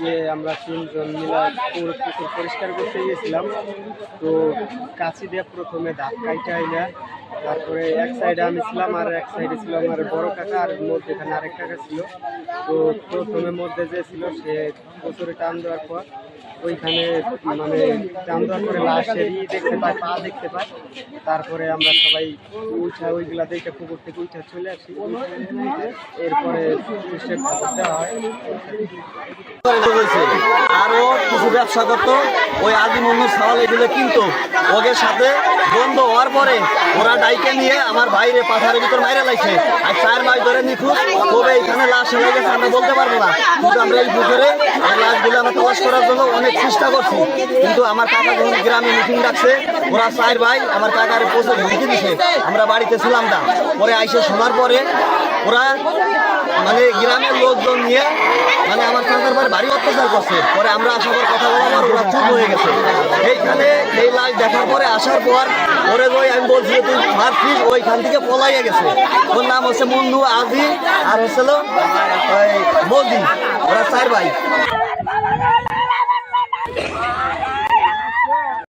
যে আমরা 3 জন মিলে পুকুর পরিষ্কার করতে গিয়েছিলাম। তো কাছি দিয়ে প্রথমে দাঁত কাইটা আইলা, তারপরে এক সাইডে আমি ছিলাম আর এক সাইডে ছিল আমার বড় কাকা, আর মধ্যেখানে আরেক কাকা ছিল। তো প্রথমে মধ্যে যে ছিল সে প্রচুরে টান দেওয়ার পর ওইখানে মানে টান দেওয়ার পরে লাশের দেখতে পাই, পা দেখতে পাই। তারপরে আমরা সবাই ওইগুলা দেখে পুকুর থেকে উঠে চলে আসি। এরপরে দেওয়া হয়। আরো কিছু ব্যবসা করতো, ওই আদিমুন্নুর সাওয়াল এগুলো কিনতো। ওদের সাথে বন্ধ হওয়ার পরে ওরা ডাইকে নিয়ে আমার বাইরে পাথারের ভিতর মাইরে লাগছে। আর 4 মাস ধরে নিখোঁজ। তবে এখানে লাশ হয়ে গেছে আমরা বলতে পারবো না, কিন্তু আমরা এই পুকুরে এই লাশগুলো আমরা তলাশ করার জন্য অনেক চেষ্টা করছি। কিন্তু আমার কাকা যখন গ্রামে মিটিং ডাকছে, ওরা 4 ভাই আমার কাকার প্রচুর হুমকি দিছে। আমরা বাড়িতে ছিলাম না, পরে আইসে শোনার পরে ওরা মানে গ্রামের লোকজন নিয়ে মানে আমার কাকার বাড়ি ভারী অত্যাচার করছে। পরে আমরা আসার পর কথা বলার পর ওরা চুপ হয়ে গেছে। এইখানে এই লাশ দেখার পরে আসার পর ওরে ওই আমি বলছি তুই মারছিস, ওইখান থেকে পলাইয়া গেছে। ওর নাম হচ্ছে মুন্নু, আজি আর হচ্ছিল ওই মোদি। ওরা 4 ভাই।